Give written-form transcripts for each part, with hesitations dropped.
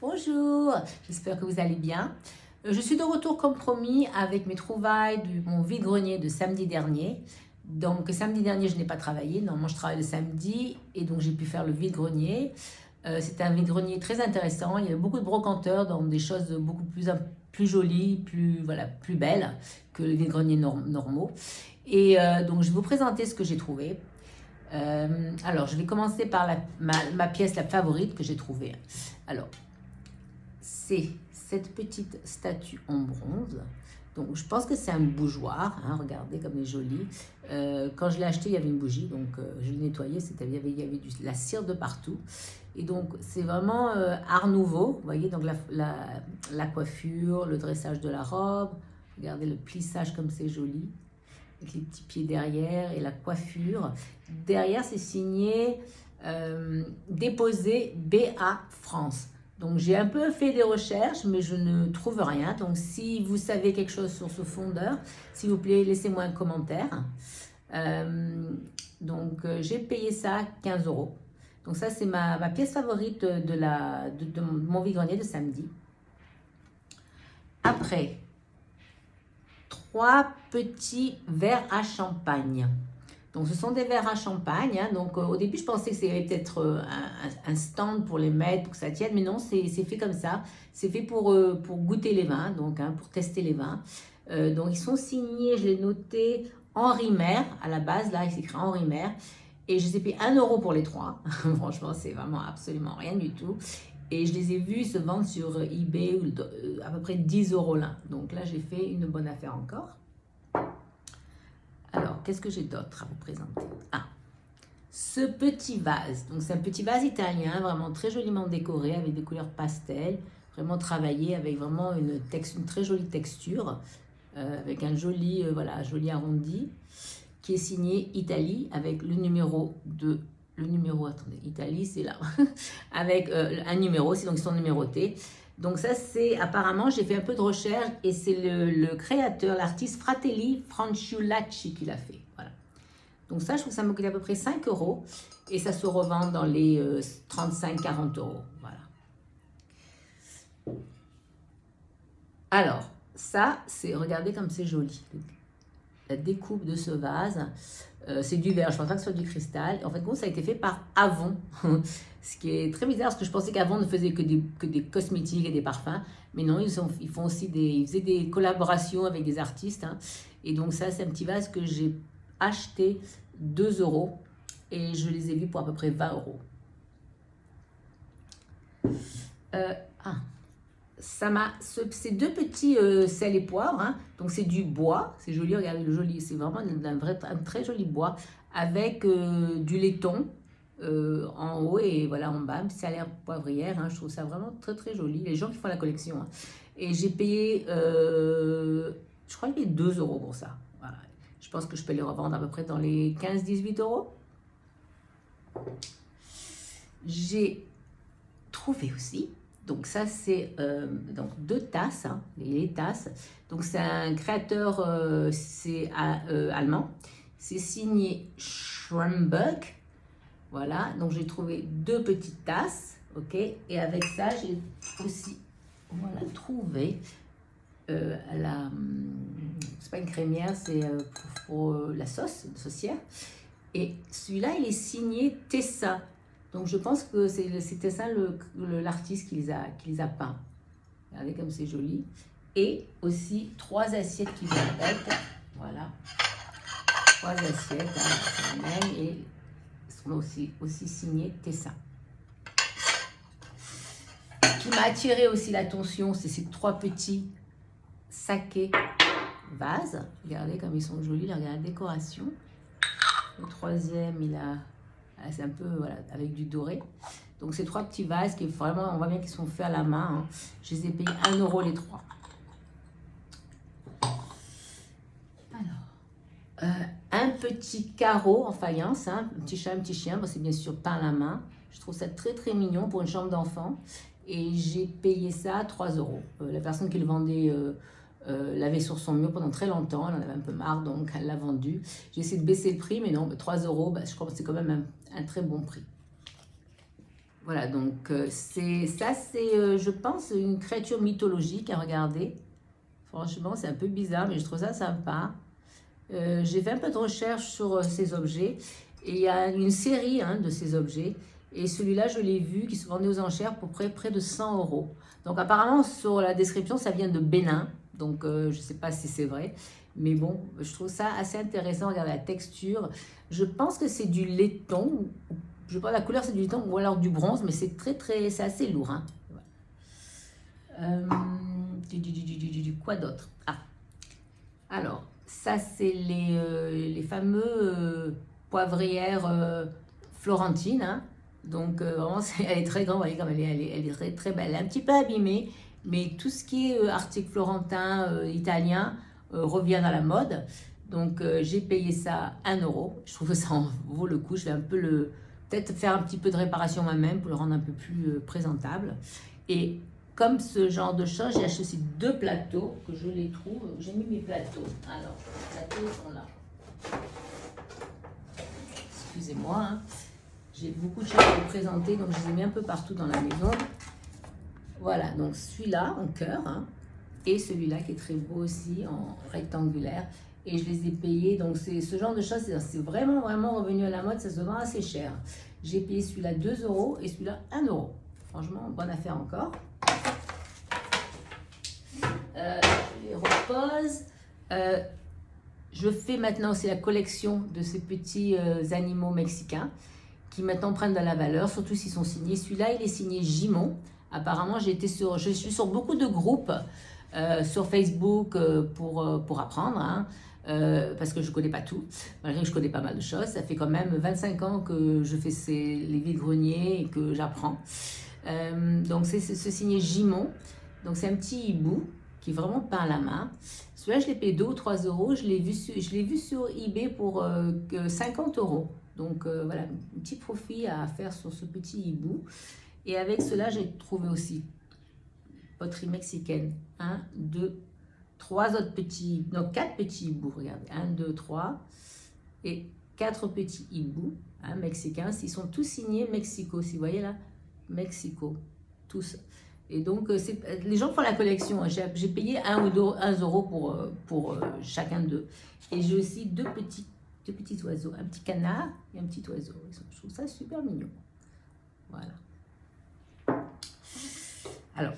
Bonjour, j'espère que vous allez bien. Je suis de retour comme promis avec mes trouvailles de mon vide-grenier de samedi dernier. Donc samedi dernier, je n'ai pas travaillé, normalement je travaille le samedi et donc j'ai pu faire le vide-grenier. C'était un vide-grenier très intéressant, il y avait beaucoup de brocanteurs dans des choses beaucoup plus jolies, plus belles que les vide-greniers normaux. Et donc je vais vous présenter ce que j'ai trouvé. Alors je vais commencer par ma pièce la favorite que j'ai trouvée. Alors c'est cette petite statue en bronze. Donc, je pense que c'est un bougeoir. Hein, regardez comme elle est jolie. Quand je l'ai acheté, il y avait une bougie. Donc, je l'ai nettoyé. Il y avait la cire de partout. Et donc, c'est vraiment art nouveau. Vous voyez, donc la coiffure, le dressage de la robe. Regardez le plissage comme c'est joli. Avec les petits pieds derrière et la coiffure. Derrière, c'est signé déposé BA France. Donc j'ai un peu fait des recherches, mais je ne trouve rien. Donc si vous savez quelque chose sur ce fondeur, s'il vous plaît, laissez-moi un commentaire. J'ai payé ça 15 €. Donc ça, c'est ma pièce favorite de mon vide-grenier de samedi. Après, 3 petits verres à champagne. Donc, ce sont des verres à champagne. Hein. Donc, au début, je pensais que c'était peut-être un stand pour les mettre, pour que ça tienne. Mais non, c'est fait comme ça. C'est fait pour goûter les vins, donc hein, pour tester les vins. Donc, ils sont signés, je l'ai noté, Henri Maire. À la base, là, il s'écrit Henri Maire. Et je les ai payés 1 € pour les 3. Franchement, c'est vraiment absolument rien du tout. Et je les ai vus se vendre sur eBay à peu près 10 € là. Donc là, j'ai fait une bonne affaire encore. Alors, qu'est-ce que j'ai d'autre à vous présenter? Ah, ce petit vase. Donc, c'est un petit vase italien, vraiment très joliment décoré, avec des couleurs pastel, vraiment travaillé, avec vraiment une très jolie texture, avec un joli arrondi, qui est signé Italie, avec le numéro, attendez, Italie, c'est là, avec un numéro, donc ils sont numérotés. Donc ça, c'est apparemment, j'ai fait un peu de recherche et c'est le créateur, l'artiste Fratelli Franciulacci qui l'a fait. Voilà. Donc ça, je trouve que ça me coûte à peu près 5 € et ça se revend dans les 35-40 €. Voilà. Alors, ça, regardez comme c'est joli. La découpe de ce vase, c'est du verre, je ne pense pas que ce soit du cristal. En fait, bon, ça a été fait par Avon, ce qui est très bizarre parce que je pensais qu'Avon ne faisait que des cosmétiques et des parfums. Mais non, ils faisaient des collaborations avec des artistes. Hein. Et donc ça, c'est un petit vase que j'ai acheté 2 € et je les ai vus pour à peu près 20 €. Ces 2 petits sel et poivre, hein, donc c'est du bois, c'est joli, regardez le joli, c'est vraiment un très joli bois avec du laiton en haut et voilà en bas, ça a l'air poivrière, hein, je trouve ça vraiment très très joli, les gens qui font la collection. Hein. Et j'ai payé, je crois que j'ai 2 € pour ça, voilà. Je pense que je peux les revendre à peu près dans les 15-18 €. J'ai trouvé aussi. Donc ça, c'est donc 2 tasses, hein, les tasses. Donc c'est un créateur allemand. C'est signé Schremberg. Voilà, donc j'ai trouvé 2 petites tasses. Ok, et avec ça, j'ai aussi trouvé c'est pas une crémière, c'est pour la saucière. Et celui-là, il est signé Tessa. Donc je pense que c'était ça l'artiste qui les a peints. Regardez comme c'est joli. Et aussi 3 assiettes qui viennent avec. Voilà. 3 assiettes, hein, même, et sont aussi signées Tessa. Ce qui m'a attiré aussi l'attention, c'est ces 3 petits sakés vases. Regardez comme ils sont jolis, regardez la décoration. Le 3e, c'est un peu avec du doré. Donc ces 3 petits vases qui vraiment, on voit bien qu'ils sont faits à la main. Hein. Je les ai payés 1 € les 3. Alors, un petit carreau en faïence, hein, un petit chat, un petit chien. Bon, c'est bien sûr peint à la main. Je trouve ça très très mignon pour une chambre d'enfant. Et j'ai payé ça 3 €. La personne qui le vendait l'avait sur son mur pendant très longtemps, elle en avait un peu marre, donc elle l'a vendu. J'ai essayé de baisser le prix, mais non, 3 €, je crois que c'est quand même un très bon prix. Voilà, donc je pense, une créature mythologique à regarder. Franchement, c'est un peu bizarre, mais je trouve ça sympa. J'ai fait un peu de recherche sur ces objets et il y a une série de ces objets. Et celui-là, je l'ai vu, qui se vendait aux enchères pour près de 100 euros. Donc apparemment, sur la description, ça vient de Bénin. Donc je ne sais pas si c'est vrai. Mais bon, je trouve ça assez intéressant. Regarde la texture. Je pense que c'est du laiton. Je sais pas, la couleur c'est du laiton ou alors du bronze, mais c'est assez lourd. Hein. Quoi d'autre? Ah, alors, ça c'est les fameux poivrières florentines. Hein. Donc vraiment, elle est très grande, vous voyez comme elle est très, très belle. Elle est un petit peu abîmée, mais tout ce qui est article florentin, italien, revient dans la mode. Donc j'ai payé ça 1 euro. Je trouve que ça en vaut le coup. Je vais peut-être faire un petit peu de réparation moi-même pour le rendre un peu plus présentable. Et comme ce genre de choses, j'ai acheté aussi 2 plateaux que je les trouve. J'ai mis mes plateaux. Alors, les plateaux sont là. Excusez-moi. Hein. J'ai beaucoup de choses à vous présenter, donc je les ai mis un peu partout dans la maison. Voilà, donc celui-là en cœur, hein, et celui-là qui est très beau aussi en rectangulaire. Et je les ai payés, donc c'est ce genre de choses, c'est vraiment, vraiment revenu à la mode, ça se vend assez cher. J'ai payé celui-là 2 euros et celui-là 1 euro. Franchement, bonne affaire encore. Je les repose. Je fais maintenant aussi la collection de ces petits animaux mexicains qui maintenant prennent de la valeur, surtout s'ils sont signés. Celui-là, il est signé Jimon. Apparemment, je suis sur beaucoup de groupes sur Facebook pour apprendre, hein, parce que je ne connais pas tout, malgré que je connais pas mal de choses. Ça fait quand même 25 ans que je fais les vides-greniers et que j'apprends. Donc, c'est ce signé Jimon. Donc, c'est un petit hibou qui est vraiment peint à la main. Celui-là, je l'ai payé 2 ou 3 euros. Je l'ai vu sur eBay pour 50 euros. Donc voilà, un petit profit à faire sur ce petit hibou. Et avec cela, j'ai trouvé aussi poterie mexicaine. 1, 2, 3 autres petits, non 4 petits hiboux, regardez. 1, 2, 3 et 4 petits hiboux mexicains. Ils sont tous signés Mexico, si vous voyez là, Mexico, tous. Et donc, les gens font la collection. Hein. J'ai payé 1 euro pour chacun d'eux. Et j'ai aussi deux petits oiseaux, un petit canard et un petit oiseau. Je trouve ça super mignon. Voilà. Alors,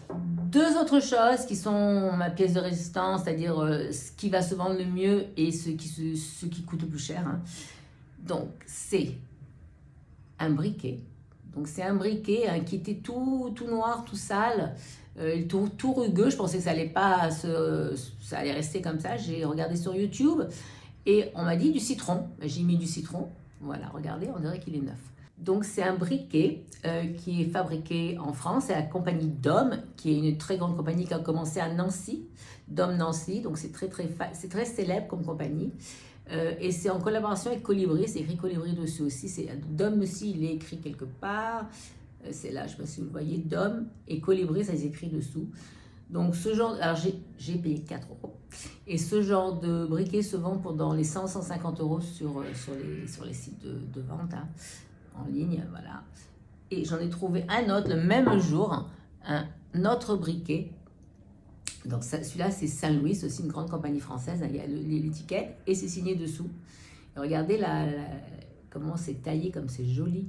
2 autres choses qui sont ma pièce de résistance, c'est-à-dire ce qui va se vendre le mieux et ce qui coûte le plus cher. Hein. Donc, c'est un briquet. Donc, c'est un briquet hein, qui était tout noir, tout sale, tout rugueux. Je pensais que ça allait rester comme ça. J'ai regardé sur YouTube. Et on m'a dit du citron. J'ai mis du citron. Voilà, regardez, on dirait qu'il est neuf. Donc, c'est un briquet qui est fabriqué en France. C'est la compagnie Dom, qui est une très grande compagnie qui a commencé à Nancy. Dom Nancy, donc c'est très célèbre comme compagnie. Et c'est en collaboration avec Colibri. C'est écrit Colibri dessus aussi. Dom aussi, il est écrit quelque part. C'est là, je ne sais pas si vous le voyez, Dom et Colibri, ça s'écrit dessous. Donc, ce genre, alors j'ai payé 4 euros. Et ce genre de briquet se vend dans les 100-150 euros sur les sites de vente hein, en ligne. Voilà. Et j'en ai trouvé un autre le même jour, un autre briquet. Donc, celui-là, c'est Saint-Louis, c'est aussi une grande compagnie française. Hein, il y a l'étiquette et c'est signé dessous. Et regardez comment c'est taillé, comme c'est joli.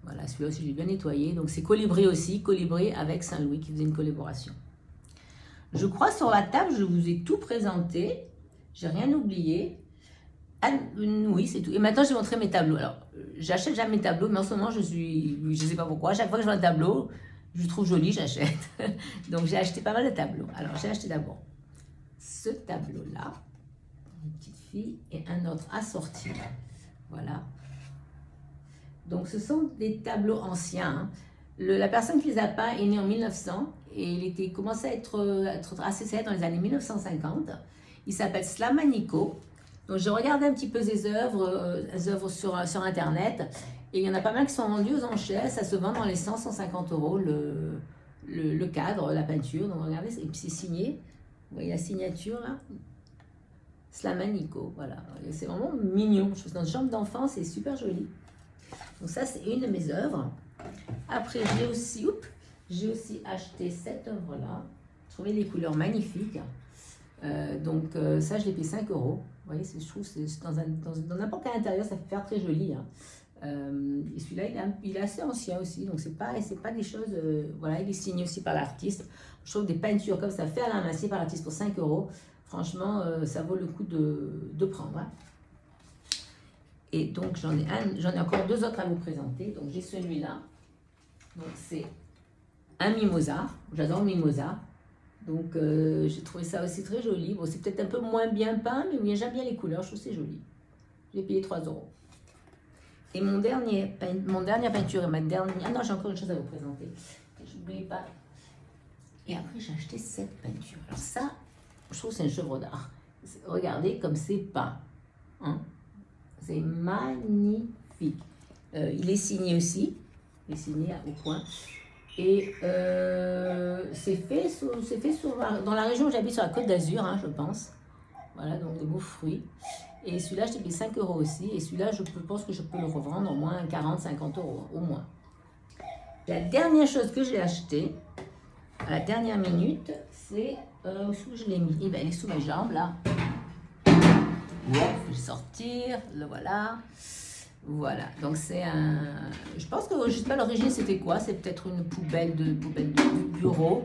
Voilà, celui-là aussi, j'ai bien nettoyé. Donc, c'est Colibri aussi, Colibri avec Saint-Louis qui faisait une collaboration. Je crois sur la table, je vous ai tout présenté. J'ai rien oublié. Ah, oui, c'est tout. Et maintenant, je vais montrer mes tableaux. Alors, j'achète jamais mes tableaux, mais en ce moment, je sais pas pourquoi. À chaque fois que je vois un tableau, je le trouve joli, j'achète. Donc, j'ai acheté pas mal de tableaux. Alors, j'ai acheté d'abord ce tableau-là, une petite fille, et un autre assorti. Voilà. Donc, ce sont des tableaux anciens. Hein. La personne qui les a peints est née en 1900 et il commençait à être assez célèbre dans les années 1950. Il s'appelle Slamanico. Donc, j'ai regardé un petit peu ses œuvres sur Internet et il y en a pas mal qui sont vendues aux enchères. Ça se vend dans les 100-150 euros le cadre, la peinture. Donc, regardez, et puis c'est signé. Vous voyez la signature là? Slamanico, voilà. C'est vraiment mignon. Je trouve que dans une chambre d'enfant, c'est super joli. Donc, ça, c'est une de mes œuvres. Après, j'ai aussi acheté cette œuvre-là. J'ai trouvé les couleurs magnifiques. Ça, je l'ai payé 5 euros. Vous voyez, je trouve que c'est dans n'importe quel intérieur, ça fait faire très joli. Hein. Et celui-là, il est assez ancien aussi, donc c'est pas des choses. Voilà, il est signé aussi par l'artiste. Je trouve des peintures comme ça, fait à la main, par l'artiste pour 5 euros. Franchement, ça vaut le coup de prendre. Hein. Et donc, j'en ai encore deux autres à vous présenter. Donc, j'ai celui-là. Donc, c'est un mimosa. J'adore le mimosa. Donc, j'ai trouvé ça aussi très joli. Bon, c'est peut-être un peu moins bien peint, mais oui, j'aime bien les couleurs. Je trouve que c'est joli. J'ai payé 3 euros. Et mon dernière peinture et ma dernière... Ah non, j'ai encore une chose à vous présenter. Je n'oublie pas. Et après, j'ai acheté cette peinture. Alors ça, je trouve que c'est une œuvre d'art. Regardez comme c'est peint. Hein? C'est magnifique. Il est signé aussi. Il est signé au point. Et c'est fait dans la région où j'habite, sur la Côte d'Azur, hein, je pense. Voilà, donc des beaux fruits. Et celui-là, je t'ai payé 5 euros aussi. Et celui-là, je pense que je peux le revendre au moins 40-50 euros, au moins. La dernière chose que j'ai achetée, à la dernière minute, c'est... où je l'ai mis? Eh bien, elle est sous mes jambes, là. Je vais sortir, le voilà. Voilà, donc c'est un... Je pense que, je ne sais pas l'origine c'était quoi, c'est peut-être une poubelle de bureau,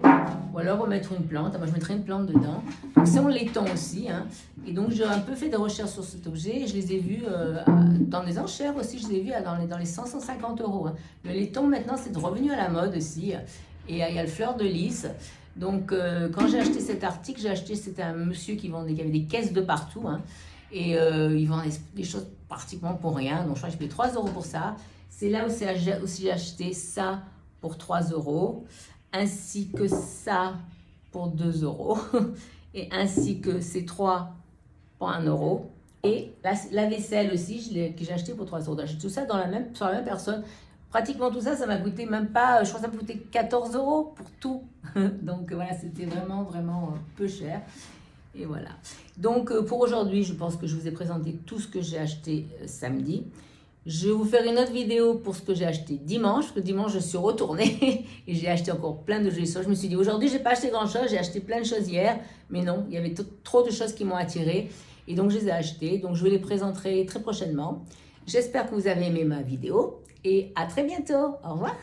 ou alors remettre une plante. Moi je mettrais une plante dedans. Donc c'est en laiton aussi, hein. Et donc j'ai un peu fait des recherches sur cet objet, et je les ai vus dans les enchères aussi, je les ai vus dans les 100-150 euros. Hein. Le laiton maintenant c'est revenu à la mode aussi, et il y a le fleur de lys. Donc quand j'ai acheté cet article, c'était un monsieur qui avait des caisses de partout, hein. Et ils vendent des choses pratiquement pour rien. Donc je crois que j'ai payé 3 euros pour ça. C'est là aussi j'ai acheté ça pour 3 euros. Ainsi que ça pour 2 euros. Et ainsi que ces 3 pour 1 euro. Et la vaisselle aussi que j'ai acheté pour 3 euros. J'ai tout ça sur la même personne. Pratiquement tout ça, ça m'a coûté même pas, je crois que ça m'a coûté 14 euros pour tout. Donc voilà, c'était vraiment, vraiment peu cher. Et voilà. Donc pour aujourd'hui, je pense que je vous ai présenté tout ce que j'ai acheté samedi. Je vais vous faire une autre vidéo pour ce que j'ai acheté dimanche. Parce que dimanche, je suis retournée et j'ai acheté encore plein de jolies choses. Je me suis dit, aujourd'hui, j'ai pas acheté grand-chose. J'ai acheté plein de choses hier. Mais non, il y avait trop de choses qui m'ont attirée. Et donc, je les ai achetées. Donc, je vous les présenterai très prochainement. J'espère que vous avez aimé ma vidéo. Et à très bientôt. Au revoir.